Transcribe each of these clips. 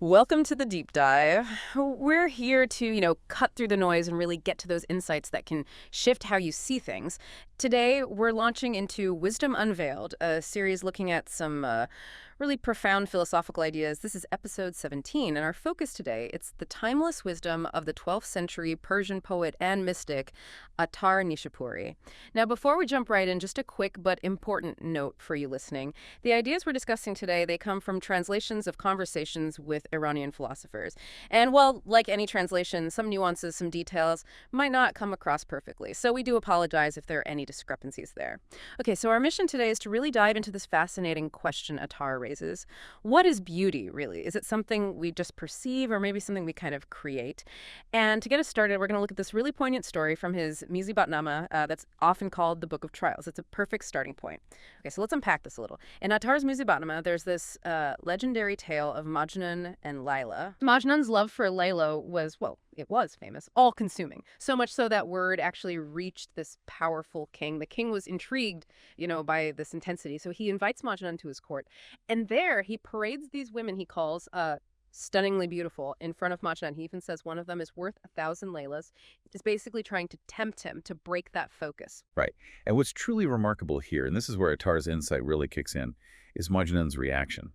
Welcome to the deep dive. We're here to, cut through the noise and really get to those insights that can shift how you see things. Today, we're launching into Wisdom Unveiled, a series looking at some really profound philosophical ideas. This is episode 17, and our focus today, it's the timeless wisdom of the 12th century Persian poet and mystic, Attar. Now, before we jump right in, just a quick but important note for you listening. The ideas we're discussing today, they come from translations of conversations with Iranian philosophers. And while, like any translation, some nuances, some details might not come across perfectly. So we do apologize if there are any discrepancies there. Okay, so our mission today is to really dive into this fascinating question Attar raises. What is beauty, really? Is it something we just perceive or maybe something we kind of create? And to get us started, we're going to look at this really poignant story from his Musibatnameh that's often called the Book of Trials. It's a perfect starting point. Okay, so let's unpack this a little. In Attar's Musibatnameh, there's this legendary tale of Majnun and Layla. Majnun's love for Layla was, well, it was famous, all-consuming. So much so that word actually reached this powerful king. The king was intrigued, by this intensity. So he invites Majnun to his court. And there he parades these women he calls stunningly beautiful in front of Majnun. He even says one of them is worth 1,000 Laylas. Is basically trying to tempt him to break that focus. Right. And what's truly remarkable here, and this is where Attar's insight really kicks in, is Majnun's reaction.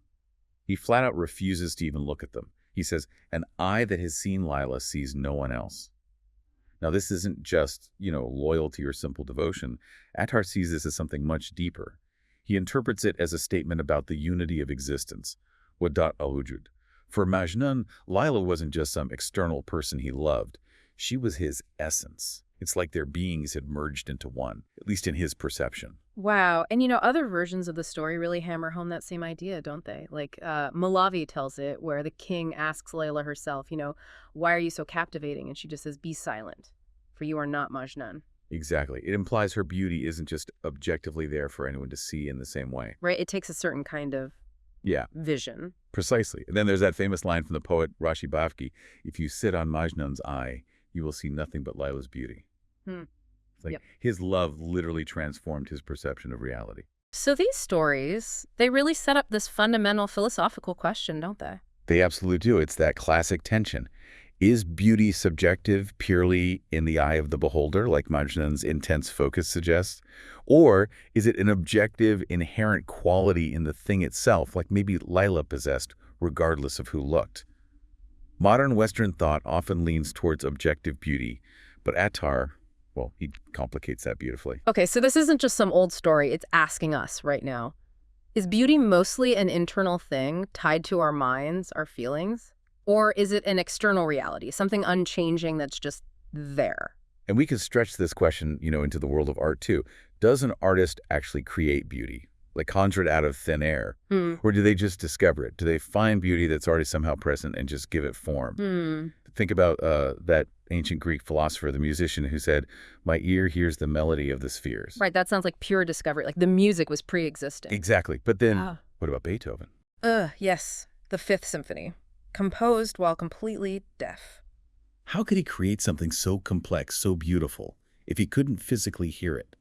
He flat out refuses to even look at them. He says, "An eye that has seen Layla sees no one else." Now, this isn't just, loyalty or simple devotion. Attar sees this as something much deeper. He interprets it as a statement about the unity of existence, wadat al-wujud. For Majnun, Layla wasn't just some external person he loved. She was his essence. It's like their beings had merged into one, at least in his perception. Wow. And other versions of the story really hammer home that same idea, don't they? Like Malavi tells it, where the king asks Layla herself, why are you so captivating? And she just says, be silent, for you are not Majnun. Exactly. It implies her beauty isn't just objectively there for anyone to see in the same way. Right? It takes a certain kind of vision. Precisely. And then there's that famous line from the poet Rashi Bafki, if you sit on Majnun's eye, you will see nothing but Layla's beauty. It's like his love literally transformed his perception of reality. So these stories, they really set up this fundamental philosophical question, don't they? They absolutely do. It's that classic tension. Is beauty subjective purely in the eye of the beholder, like Majnun's intense focus suggests? Or is it an objective, inherent quality in the thing itself, like maybe Layla possessed, regardless of who looked? Modern Western thought often leans towards objective beauty, but Attar, well, he complicates that beautifully. Okay, so this isn't just some old story. It's asking us right now. Is beauty mostly an internal thing tied to our minds, our feelings? Or is it an external reality, something unchanging that's just there? And we could stretch this question, into the world of art too. Does an artist actually create beauty, like conjure it out of thin air? Or do they just discover it? Do they find beauty that's already somehow present and just give it form? Think about that ancient Greek philosopher, the musician, who said, "My ear hears the melody of the spheres." Right, that sounds like pure discovery. Like the music was pre-existing. Exactly. But then, what about Beethoven? Yes, the Fifth Symphony. Composed while completely deaf. How could he create something so complex, so beautiful, if he couldn't physically hear it?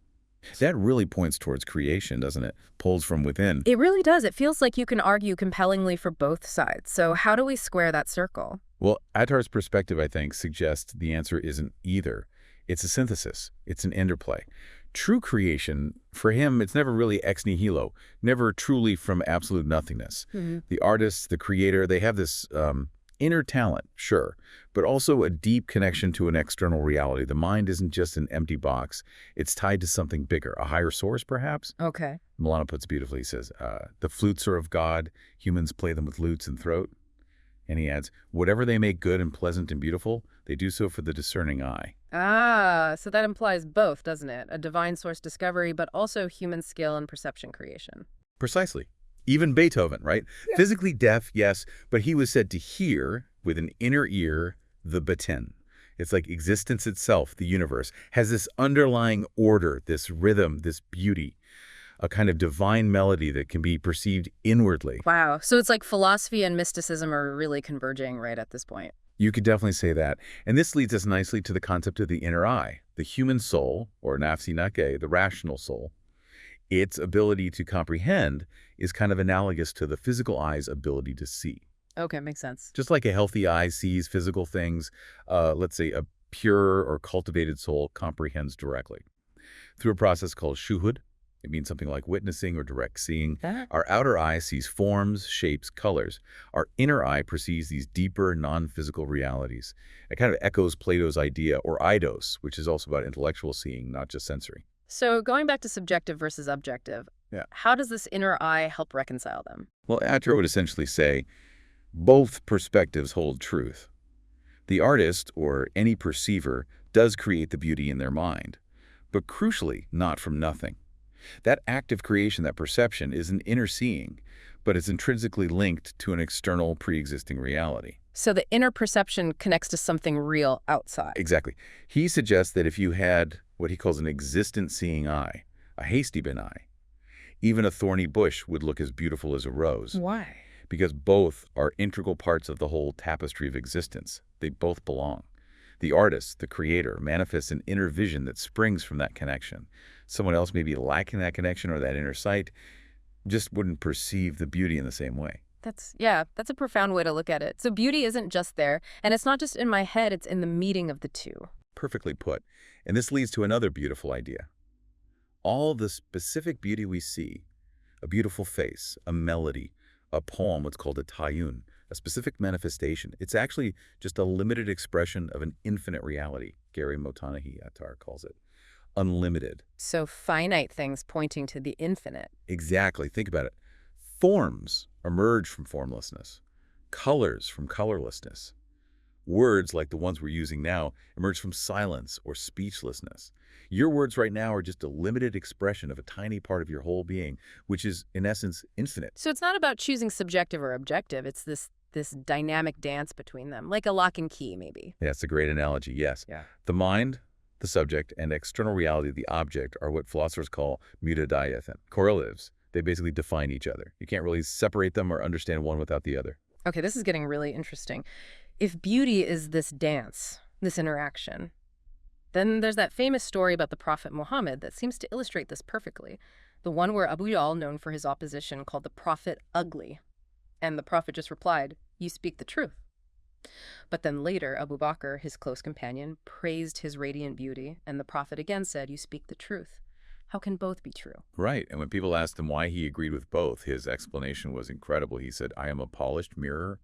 That really points towards creation, doesn't it? Pulls from within. It really does. It feels like you can argue compellingly for both sides. So how do we square that circle? Well, Attar's perspective, I think, suggests the answer isn't either. It's a synthesis. It's an interplay. True creation, for him, it's never really ex nihilo, never truly from absolute nothingness. The artist, the creator, they have this inner talent, sure, but also a deep connection to an external reality. The mind isn't just an empty box. It's tied to something bigger, a higher source, perhaps? Okay. Milano puts it beautifully. He says, the flutes are of God. Humans play them with lutes and throat. And he adds, whatever they make good and pleasant and beautiful, they do so for the discerning eye. So that implies both, doesn't it? A divine source discovery, but also human skill and perception creation. Precisely. Even Beethoven, right? Yeah. Physically deaf, yes, but he was said to hear, with an inner ear, the batin. It's like existence itself, the universe, has this underlying order, this rhythm, this beauty, a kind of divine melody that can be perceived inwardly. Wow. So it's like philosophy and mysticism are really converging right at this point. You could definitely say that. And this leads us nicely to the concept of the inner eye, the human soul, or nafsi nake, the rational soul. Its ability to comprehend is kind of analogous to the physical eye's ability to see. Okay, makes sense. Just like a healthy eye sees physical things, let's say a pure or cultivated soul comprehends directly. Through a process called shuhud, it means something like witnessing or direct seeing. That Our outer eye sees forms, shapes, colors. Our inner eye perceives these deeper, non-physical realities. It kind of echoes Plato's idea, or eidos, which is also about intellectual seeing, not just sensory. So going back to subjective versus objective, Yeah. how does this inner eye help reconcile them? Well, Attar would essentially say both perspectives hold truth. The artist, or any perceiver, does create the beauty in their mind, but crucially, not from nothing. That act of creation, that perception, is an inner seeing, but it's intrinsically linked to an external pre-existing reality. So the inner perception connects to something real outside. Exactly. He suggests that if you had what he calls an existent seeing eye, a hasty bin eye, even a thorny bush would look as beautiful as a rose, Why? because both are integral parts of the whole tapestry of existence. They both belong. The artist, the creator, manifests an inner vision that springs from that connection. Someone else may be lacking that connection or that inner sight, just wouldn't perceive the beauty in the same way. That's a profound way to look at it. So beauty isn't just there, and it's not just in my head, it's in the meeting of the two. Perfectly put. And this leads to another beautiful idea. All the specific beauty we see, a beautiful face, a melody, a poem, what's called a tayyun, a specific manifestation, it's actually just a limited expression of an infinite reality. Gary Motanahi Attar calls it. Unlimited. So finite things pointing to the infinite. Exactly. Think about it. Forms emerge from formlessness. Colors from colorlessness. Words, like the ones we're using now, emerge from silence or speechlessness. Your words right now are just a limited expression of a tiny part of your whole being, which is, in essence, infinite. So it's not about choosing subjective or objective. It's this dynamic dance between them, like a lock and key, maybe. Yeah, that's a great analogy, yes. Yeah. The mind, the subject, and external reality, the object, are what philosophers call mutadayathan, correlatives. They basically define each other. You can't really separate them or understand one without the other. Okay, this is getting really interesting. If beauty is this dance, this interaction, then there's that famous story about the Prophet Muhammad that seems to illustrate this perfectly. The one where Abu Jahl, known for his opposition, called the Prophet ugly. And the Prophet just replied, "You speak the truth." But then later, Abu Bakr, his close companion, praised his radiant beauty, and the Prophet again said, "You speak the truth." How can both be true? Right, and when people asked him why he agreed with both, his explanation was incredible. He said, "I am a polished mirror.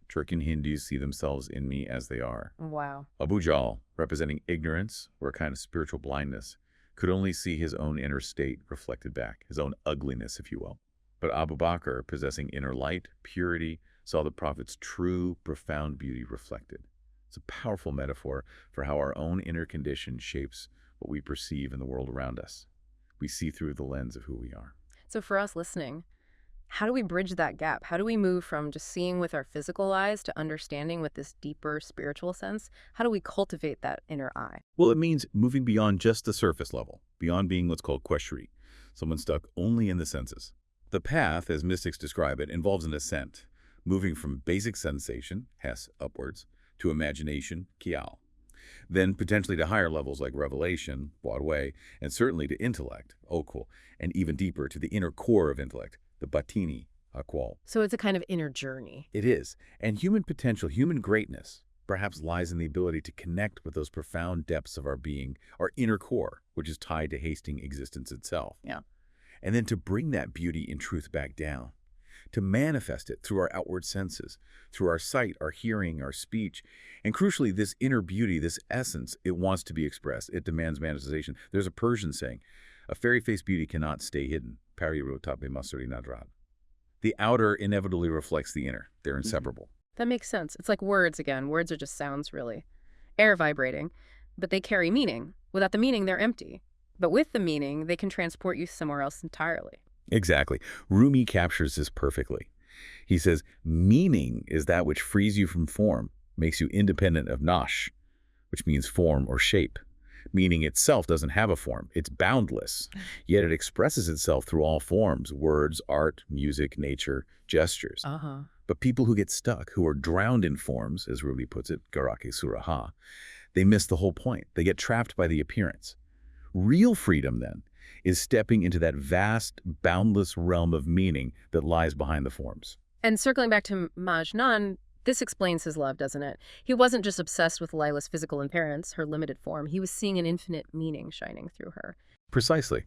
Turk and Hindus see themselves in me as they are." Wow. Abu Jahl, representing ignorance or a kind of spiritual blindness, could only see his own inner state reflected back, his own ugliness, if you will. But Abu Bakr, possessing inner light, purity, saw the Prophet's true, profound beauty reflected. It's a powerful metaphor for how our own inner condition shapes what we perceive in the world around us. We see through the lens of who we are. So for us listening, how do we bridge that gap? How do we move from just seeing with our physical eyes to understanding with this deeper spiritual sense? How do we cultivate that inner eye? Well, it means moving beyond just the surface level, beyond being what's called queshri, someone stuck only in the senses. The path, as mystics describe it, involves an ascent, moving from basic sensation, hes, upwards, to imagination, kial, then potentially to higher levels like revelation, wadwe, and certainly to intellect, okul, and even deeper to the inner core of intellect, the batini, akwal. So it's a kind of inner journey. It is. And human potential, human greatness, perhaps lies in the ability to connect with those profound depths of our being, our inner core, which is tied to hasting existence itself. Yeah. And then to bring that beauty and truth back down, to manifest it through our outward senses, through our sight, our hearing, our speech. And crucially, this inner beauty, this essence, it wants to be expressed. It demands manifestation. There's a Persian saying, "A fairy-faced beauty cannot stay hidden." Pari rotape masuri nadrad. The outer inevitably reflects the inner. They're inseparable. That makes sense. It's like words again. Words are just sounds, really. Air vibrating, but they carry meaning. Without the meaning, they're empty. But with the meaning, they can transport you somewhere else entirely. Exactly. Rumi captures this perfectly. He says, meaning is that which frees you from form, makes you independent of nash, which means form or shape. Meaning itself doesn't have a form. It's boundless. Yet it expresses itself through all forms, words, art, music, nature, gestures. But people who get stuck, who are drowned in forms, as Rumi puts it, garake suraha, they miss the whole point. They get trapped by the appearance. Real freedom, then, is stepping into that vast, boundless realm of meaning that lies behind the forms. And circling back to Majnun, this explains his love, doesn't it? He wasn't just obsessed with Layla's physical appearance, her limited form. He was seeing an infinite meaning shining through her. Precisely.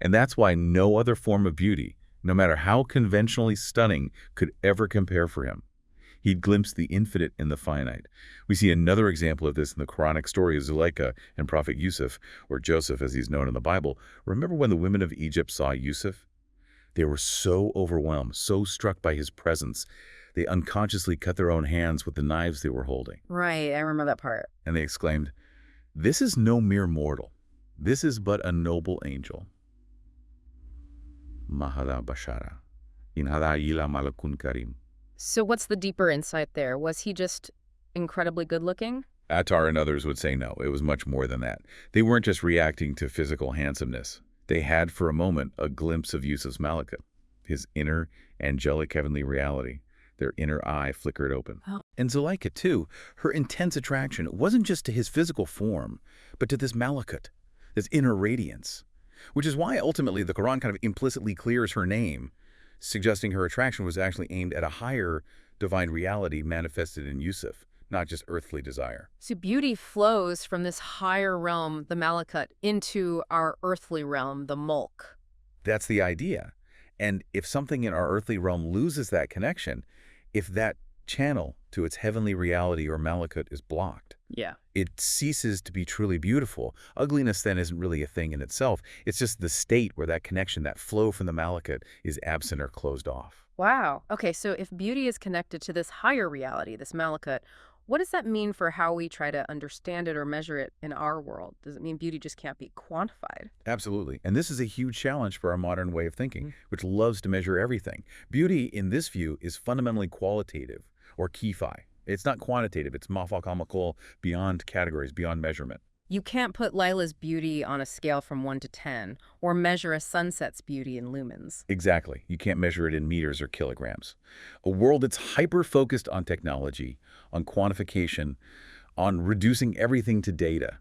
And that's why no other form of beauty, no matter how conventionally stunning, could ever compare for him. He'd glimpsed the infinite in the finite. We see another example of this in the Quranic story of Zuleika and Prophet Yusuf, or Joseph as he's known in the Bible. Remember when the women of Egypt saw Yusuf? They were so overwhelmed, so struck by his presence, they unconsciously cut their own hands with the knives they were holding. Right, I remember that part. And they exclaimed, "This is no mere mortal. This is but a noble angel." Mahada Bashara. In hada ila malakun karim. So what's the deeper insight there? Was he just incredibly good looking? Attar and others would say no, it was much more than that. They weren't just reacting to physical handsomeness. They had, for a moment, a glimpse of Yusuf's malakut, his inner, angelic heavenly reality. Their inner eye flickered open. Oh. And Zuleika, too, her intense attraction wasn't just to his physical form, but to this malakut, this inner radiance, which is why ultimately the Quran kind of implicitly clears her name, suggesting her attraction was actually aimed at a higher divine reality manifested in Yusuf, not just earthly desire. So beauty flows from this higher realm, the malakut, into our earthly realm, the mulk. That's the idea. And if something in our earthly realm loses that connection, if that channel to its heavenly reality or malakut is blocked, Yeah. it ceases to be truly beautiful. Ugliness then isn't really a thing in itself. It's just the state where that connection, that flow from the malakut is absent or closed off. Wow. Okay, so if beauty is connected to this higher reality, this malakut, what does that mean for how we try to understand it or measure it in our world? Does it mean beauty just can't be quantified? Absolutely. And this is a huge challenge for our modern way of thinking, which loves to measure everything. Beauty, in this view, is fundamentally qualitative, or kifi. It's not quantitative. It's mafakamakol, beyond categories, beyond measurement. You can't put Lila's beauty on a scale from 1 to 10, or measure a sunset's beauty in lumens. Exactly. You can't measure it in meters or kilograms. A world that's hyper-focused on technology, on quantification, on reducing everything to data.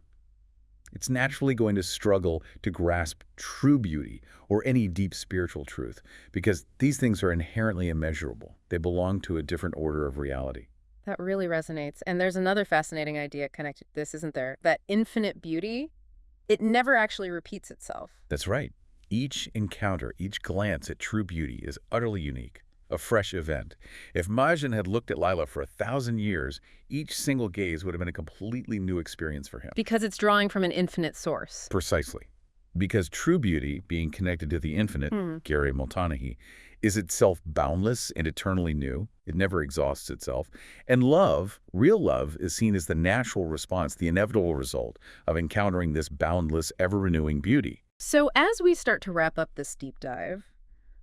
It's naturally going to struggle to grasp true beauty or any deep spiritual truth, because these things are inherently immeasurable. They belong to a different order of reality. That really resonates. And there's another fascinating idea connected to this, isn't there? That infinite beauty, it never actually repeats itself. That's right. Each encounter, each glance at true beauty is utterly unique, a fresh event. If Majnun had looked at Lila for 1,000 years, each single gaze would have been a completely new experience for him. Because it's drawing from an infinite source. Precisely. Because true beauty, being connected to the infinite, Gary Multanahy, is itself boundless and eternally new. It never exhausts itself. And love, real love, is seen as the natural response, the inevitable result of encountering this boundless, ever-renewing beauty. So as we start to wrap up this deep dive,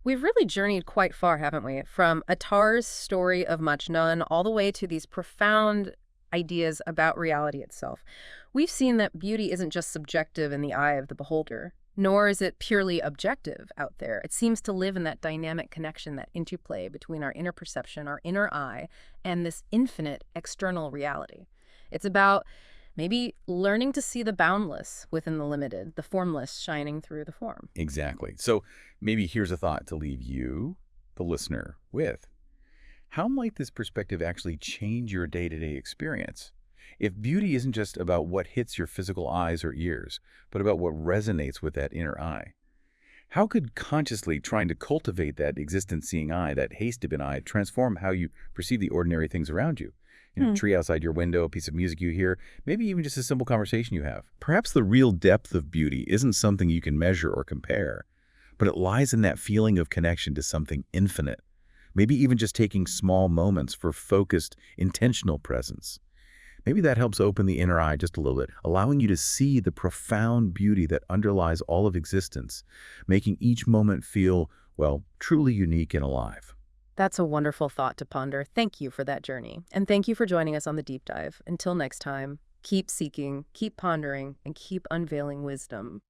we've really journeyed quite far, haven't we? From Attar's story of Majnun all the way to these profound ideas about reality itself. We've seen that beauty isn't just subjective in the eye of the beholder, nor is it purely objective out there. It seems to live in that dynamic connection, that interplay between our inner perception, our inner eye, and this infinite external reality. It's about maybe learning to see the boundless within the limited, the formless shining through the form. Exactly. So maybe here's a thought to leave you, the listener, with. How might this perspective actually change your day-to-day experience? If beauty isn't just about what hits your physical eyes or ears, but about what resonates with that inner eye, how could consciously trying to cultivate that existence-seeing eye, that Haste-Ibn eye, transform how you perceive the ordinary things around you? A tree outside your window, a piece of music you hear, maybe even just a simple conversation you have. Perhaps the real depth of beauty isn't something you can measure or compare, but it lies in that feeling of connection to something infinite. Maybe even just taking small moments for focused, intentional presence. Maybe that helps open the inner eye just a little bit, allowing you to see the profound beauty that underlies all of existence, making each moment feel, well, truly unique and alive. That's a wonderful thought to ponder. Thank you for that journey. And thank you for joining us on the deep dive. Until next time, keep seeking, keep pondering, and keep unveiling wisdom.